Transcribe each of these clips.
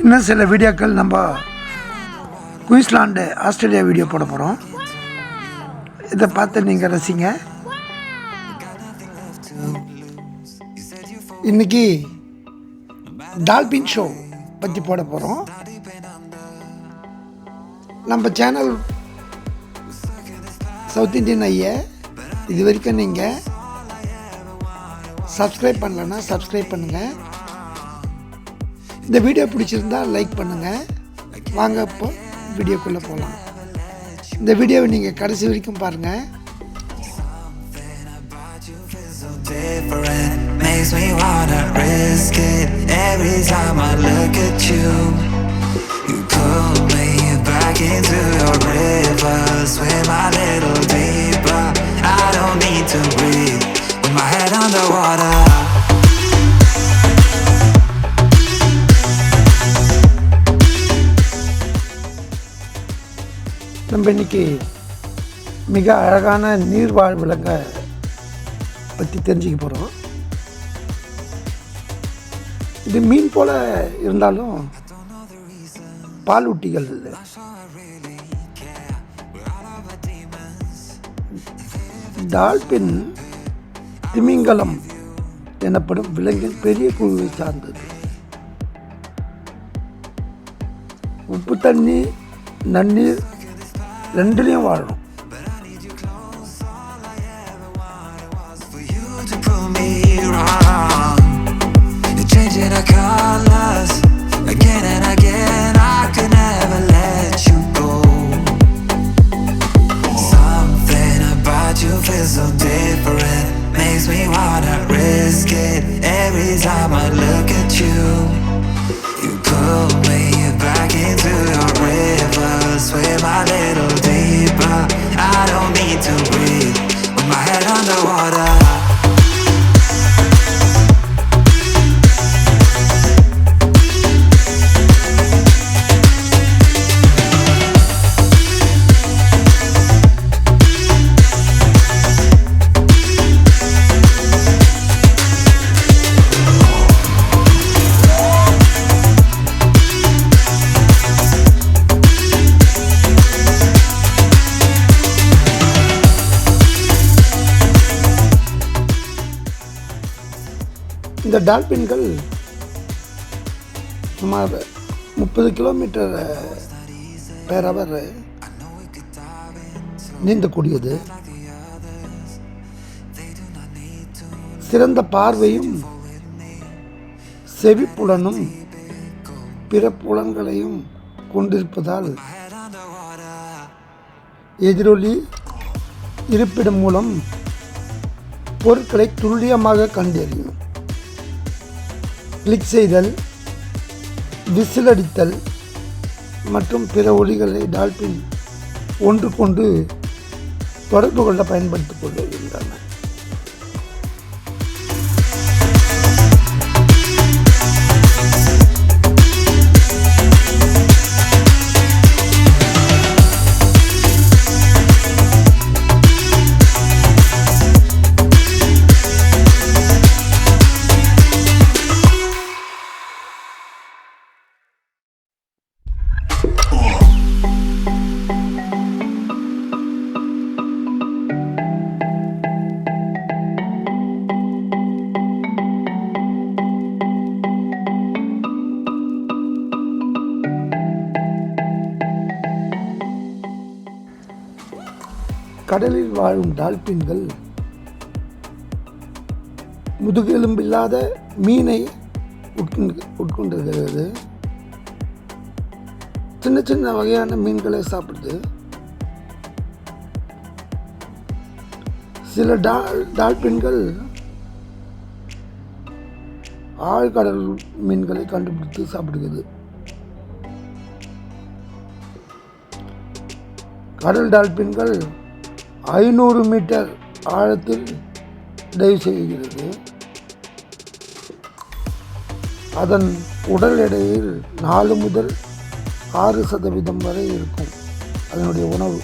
இன்னும் சில வீடியோக்கள் நம்ம குயின்ஸ்லாண்டு ஆஸ்திரேலியா வீடியோ போட போகிறோம். இதை பார்த்து நீங்கள் ரசிங்க. இன்றைக்கி டால்பின் ஷோ பற்றி போட போகிறோம். நம்ம சேனல் சவுத் இண்டியன் ஐயா இது வரைக்கும் நீங்கள் சப்ஸ்கிரைப் பண்ணலன்னா சப்ஸ்கிரைப் பண்ணுங்கள். இந்த வீடியோ பிடிச்சிருந்தா லைக் பண்ணுங்கள். வாங்க இப்போ வீடியோக்குள்ளே போகலாம். இந்த வீடியோவை நீங்கள் கடைசி வரைக்கும் பாருங்கள். Makes me wanna risk it every time I look at you. You pull me back into your river, swim a little deeper. I don't need to breathe with my head underwater. நம்ம இன்னைக்கு மிக அழகான நீர்வாழ் விலங்க பற்றி தெரிஞ்சுக்க போகிறோம். இது மீன் போல இருந்தாலும் பாலூட்டிகள். டால்பின் திமிங்கலம் எனப்படும் விலங்கின் பெரிய குழுவை சார்ந்தது. உப்பு தண்ணி நன்னீர் ரெண்டுலேயும் வாழும். Changing our colors again and again. I could never let you go. Something about you feels so different, makes me wanna risk it every time I look at you. You pull me back into your river, swim a little deeper. I don't need to breathe with my head underwater. இந்த டால்பின்கள் சுமார் 30 kilometre per hour நீந்தக்கூடியது. சிறந்த பார்வையும் செவிப்புலனும் பிற புலன்களையும் கொண்டிருப்பதால் எதிரொலி இருப்பிடம் மூலம் பொருட்களை துல்லியமாக கண்டறியும். கிளிக் செய்தல், விசிலடித்தல் மற்றும் பிற ஒலிகளை டால்பின் ஒன்றுக்கொண்டு தொடர்பு கொள்ள பயன்படுத்திக் கொள்கின்றன. கடலில் வாழும் டால்பின்கள் முதுகெலும்பில்லாத மீனை உட்கொண்டிருக்கிறது. சின்ன சின்ன வகையான மீன்களை சாப்பிடுது. சில டால்பின்கள் ஆழ்கடல் மீன்களை கண்டுபிடித்து சாப்பிடுகிறது. கடல் டால்பின்கள் 500 மீட்டர் ஆழத்தில் டைவ் செய்கிறது. அதன் உடல் எடையில் 4 முதல் 6% வரை இருக்கும் அதனுடைய உணவு.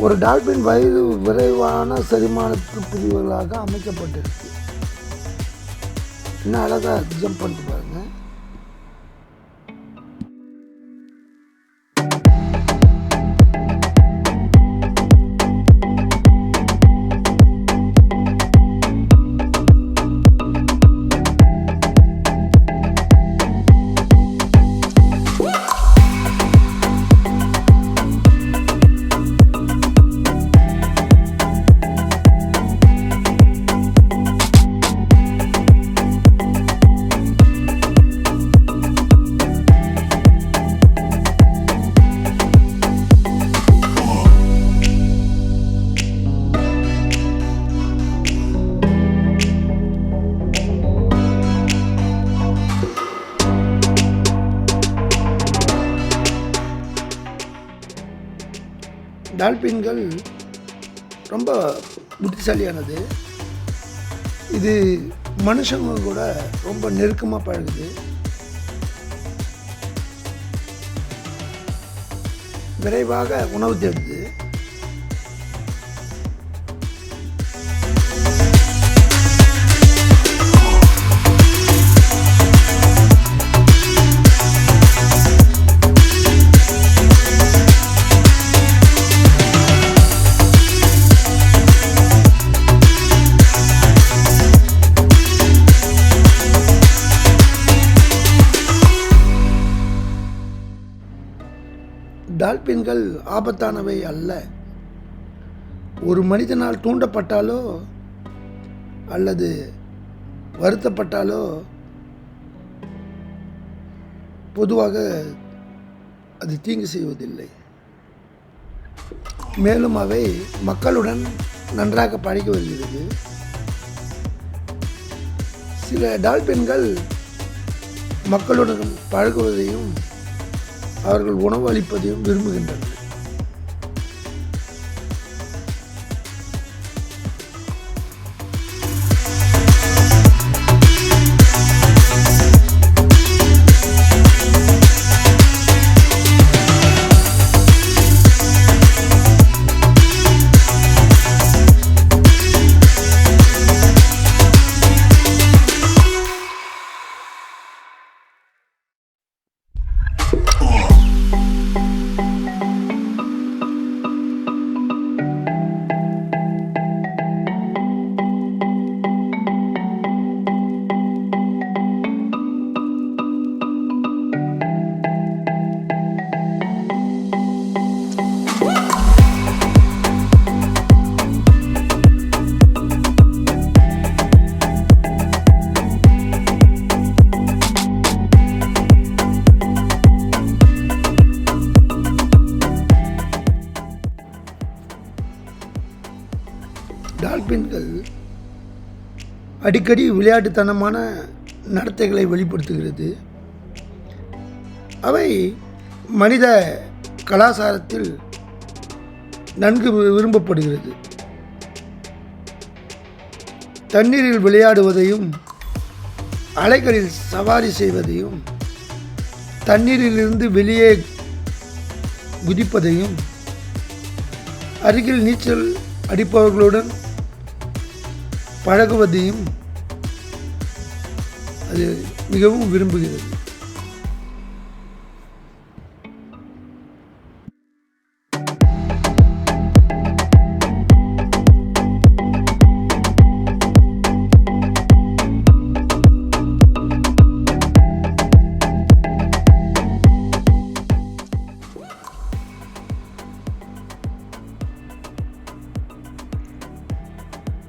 ஒரு டால்பின் வயது விரைவான செரிமானத்து பிரிவுகளாக அமைக்கப்பட்டிருக்கு. இன்னும் அழகாக ஜம்ப் பண்ணிட்டு பாருங்க. டால்பின்கள் ரொம்ப புத்திசாலியானது. இது மனுஷங்க கூட ரொம்ப நெருக்கமாக பழகுது. விரைவாக உணவு தேடுது. டால்பின்கள் ஆபத்தானவை அல்ல. ஒரு மனிதனால் தூண்டப்பட்டாலோ அல்லது வருத்தப்பட்டாலோ பொதுவாக அது தீங்கு செய்வதில்லை. மேலும் அவை மக்களுடன் நன்றாக பழகி வருகிறது. சில டால்பின்கள் மக்களுடன் பழகுவதையும் அவர்கள் உணவு அளிப்பதையும் விரும்புகின்றனர். டால்பின்கள் அடிக்கடி விளையாட்டுத்தனமான நடத்தைகளை வெளிப்படுத்துகிறது. அவை மனித கலாச்சாரத்தில் நன்கு விரும்பப்படுகிறது. தண்ணீரில் விளையாடுவதையும் அலைகளில் சவாரி செய்வதையும் தண்ணீரிலிருந்து வெளியே குதிப்பதையும் அருகில் நீச்சல் அடிப்பவர்களுடன் பழகுவதையும் அது மிகவும் விரும்புகிறது.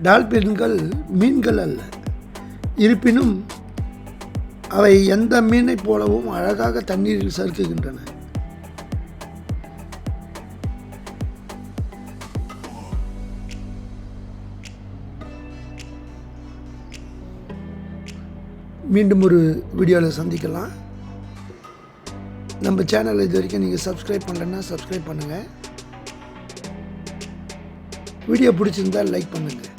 டால்பின்கள் மீன்கள் அல்ல. இருப்பினும் அவை எந்த மீனைப் போலவும் அழகாக தண்ணீரில் சறுக்குகின்றன. மீண்டும் ஒரு வீடியோவில் சந்திக்கலாம். நம்ம சேனல் இது வரைக்கும் நீங்கள் சப்ஸ்கிரைப் பண்ணலைன்னா சப்ஸ்கிரைப் பண்ணுங்கள். வீடியோ பிடிச்சிருந்தால் லைக் பண்ணுங்கள்.